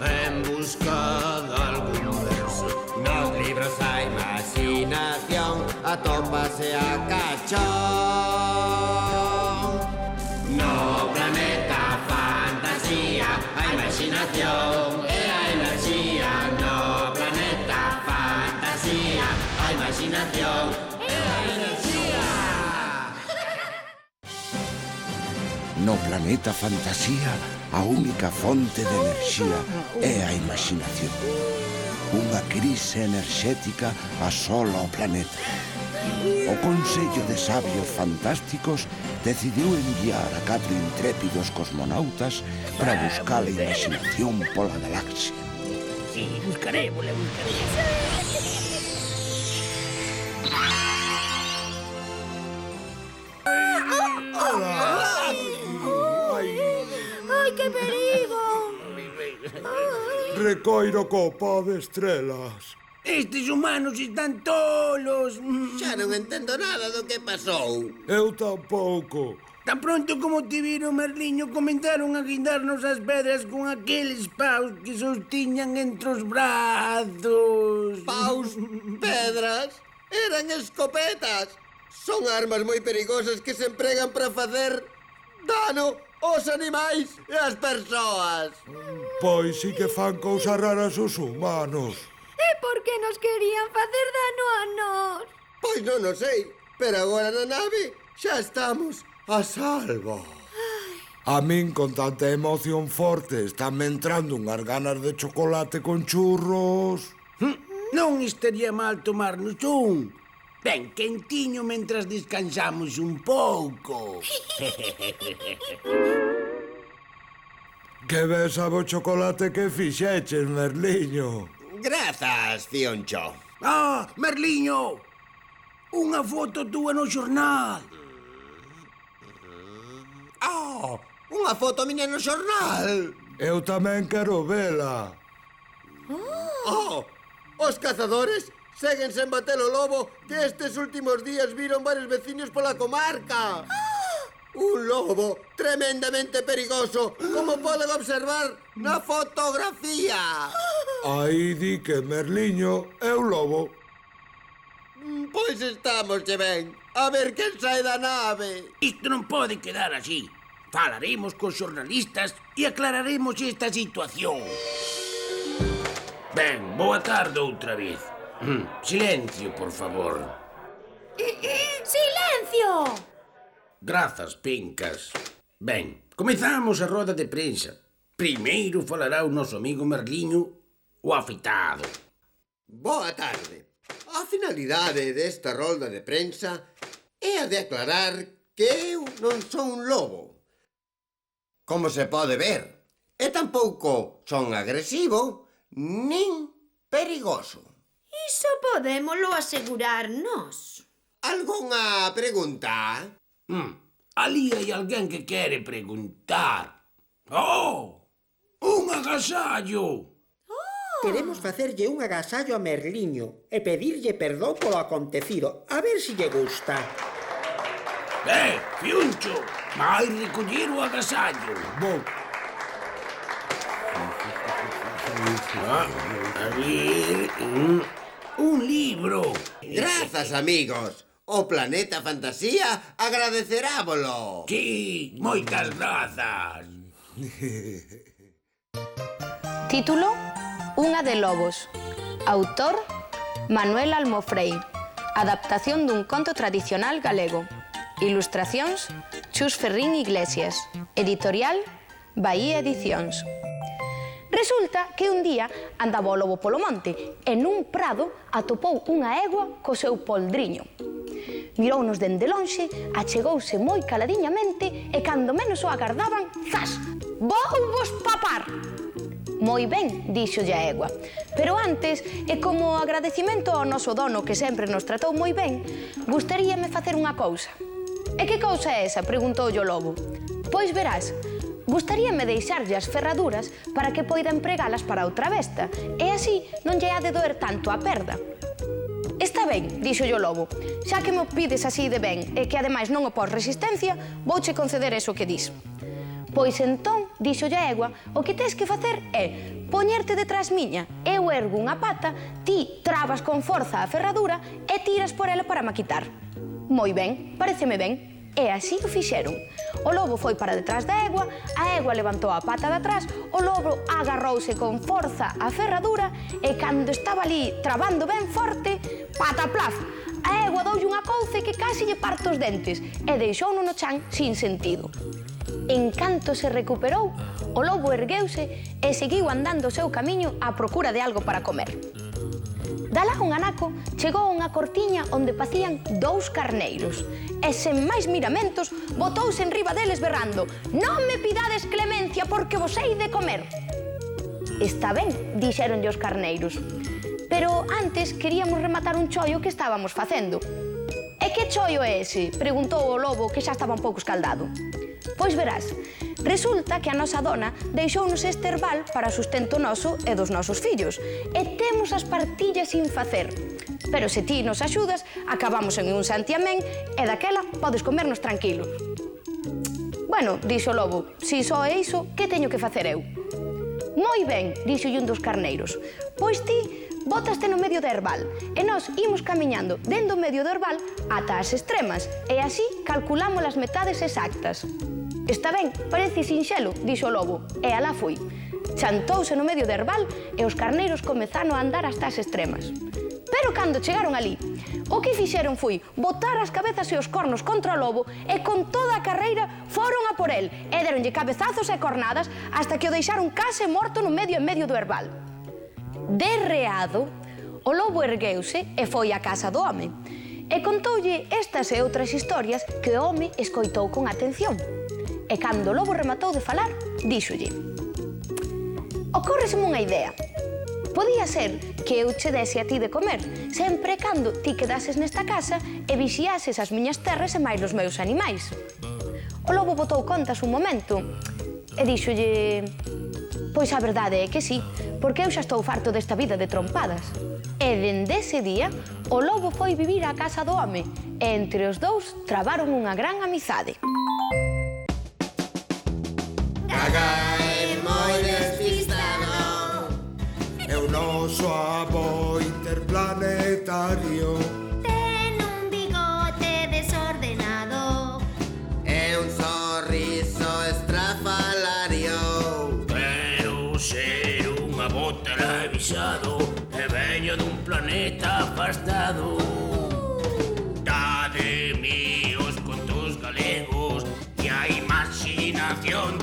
en busca de algún verso. Nos libros a imaginación atópase a cachón. No planeta fantasía, a imaginación e a enerxía. No planeta fantasía, a imaginación e a enerxía. No planeta fantasía, a única fonte de enerxía é a imaginación. Unha crise enerxética asola o planeta. O Consello de Sabios Fantásticos decidiu enviar a 4 intrépidos cosmonautas para buscar a imaginación pola galaxia. Sí, buscarémosla. ¡Ay, qué perigo! Recoiro copa de estrelas. Estes humanos están tolos. Xa non entendo nada do que pasou. Eu tampouco. Tan pronto como te viron, Merliño, comentaron a guindarnos as pedras con aqueles paus que sostiñan entre os brazos. Paus, pedras, eran escopetas. Son armas moi perigosas que se empregan para facer dano aos animais e ás persoas. Pois sí que fan cousas raras os humanos. E por que nos querían facer dano a nós? Pois non o sei, pero agora na nave xa estamos a salvo. A min con tanta emoción forte estánme entrando unhas ganas de chocolate con churros. Non estaría mal tomarnos un. Ben quentiño mentras descansamos un pouco. Que ben sabe o chocolate que fixeches, Merliño. Grazas, Cioncho. Ah, Merliño! Unha foto túa no xornal. Oh, unha foto miña no xornal. Eu tamén quero vela. Oh, os cazadores seguen sen bater o lobo que estes últimos días viron varios veciños pola comarca. Un lobo tremendamente perigoso, como poden observar na fotografía. Aí di que Merliño é o lobo. Pois estamos ben. A ver quen sae da nave. Isto non pode quedar así. Falaremos cos xornalistas e aclararemos esta situación. Ben, boa tarde outra vez. Silencio, por favor. ¡Silencio! Grazas, Pincas. Ben, comezamos a roda de prensa. Primeiro falará o noso amigo Merliño, o afeitado. Boa tarde. A finalidade desta rolda de prensa é a de aclarar que eu non son un lobo. Como se pode ver, e tampouco son agresivo nin perigoso. Iso podémolo asegurar nós. Algunha pregunta? Ali hai alguén que quere preguntar. Oh! Un agasallo! Queremos facerlle un agasallo a Merliño e pedirlle perdón polo acontecido. A ver se lle gusta. Fiuncho! Vai recoller o agasallo. Bom, A ver... Un libro. Grazas, amigos. O Planeta Fantasía agradecerábolo. Sí, moitas grazas. Título: Unha de lobos. Autor: Manuel Almofrei. Adaptación dun conto tradicional galego. Ilustracións: Chus Ferrín Iglesias. Editorial: Bahía Edicións. Resulta que un día andaba o lobo polo monte e nun prado atopou unha egua co seu poldriño. Mirounos dende lonxe, achegouse moi caladiñamente e cando menos o agardaban, zas! Vouvos papar! Moi ben, díxolle a egua. Pero antes, e como agradecimento ao noso dono que sempre nos tratou moi ben, gustaríame facer unha cousa. E que cousa é esa? Preguntoulle o lobo. Pois verás, gustaríame deixarlle as ferraduras para que poida empregalas para outra besta, e así non lle ha de doer tanto a perda. Está ben, díxolle o lobo, xa que me pides así de ben e que ademais non opós resistencia, vouche conceder eso que dis. Pois entón, díxolle a egua, o que tes que facer é poñerte detrás miña, eu ergo unha pata, ti trabas con forza a ferradura e tiras por ela para ma quitar. Moi ben, pareceme ben. E así o fixeron. O lobo foi para detrás da egua, a egua levantou a pata de atrás, o lobo agarrouse con forza a ferradura e cando estaba ali trabando ben forte, pataplaf, a egua doulle unha couce que casi lle parto os dentes e deixouno no chan sin sentido. En canto se recuperou, o lobo ergueuse e seguiu andando o seu camiño á procura de algo para comer. Dalá un anaco chegou a unha cortiña onde pacían 2 carneiros e, sen máis miramentos, botouse enriba deles berrando: «Non me pidades clemencia porque vos hei de comer!» «Está ben», dixéronlle os carneiros, «pero antes queríamos rematar un chollo que estábamos facendo». «E que chollo é ese?», preguntou o lobo, que xa estaba un pouco escaldado. «Pois verás, resulta que a nosa dona deixounos este herbal para sustento noso e dos nosos fillos e temos as partillas sin facer. Pero se ti nos axudas, acabamos en un santiamén e daquela podes comernos tranquilos». «Bueno», dixo o lobo, «si só é iso, que teño que facer eu?» «Moi ben», dixolle un dos carneiros, «pois ti bótaste no medio do herbal e nós imos camiñando dende o medio do herbal ata as extremas e así calculamos as metades exactas». «Está ben, parece sinxelo», dixo o lobo, e alá foi. Chantouse no medio do herbal e os carneiros comezaron a andar hasta as extremas. Pero cando chegaron ali, o que fixeron foi botar as cabezas e os cornos contra o lobo e con toda a carreira foron a por el e deronlle cabezazos e cornadas hasta que o deixaron case morto no medio do herbal. Derreado, o lobo ergueuse e foi á casa do home e contoulle estas e outras historias que o home escoitou con atención. E cando o lobo rematou de falar, díxolle: «Ocórreseme unha idea. Podía ser que eu che dese a ti de comer, sempre e cando ti quedases nesta casa e vixiases as miñas terras e máis os meus animais». O lobo botou contas un momento e díxolle: «Pois a verdade é que sí, porque eu xa estou farto desta vida de trompadas». E dende ese día, o lobo foi vivir á casa do home e entre os dous trabaron unha gran amizade. Gagai moi despistado, É o noso avó interplanetario. Ten un bigote desordenado. é un sorriso estrafalario. Quero ser un avó televisado e veño dun planeta afastado. Dade mi os contos galegos e a imaginación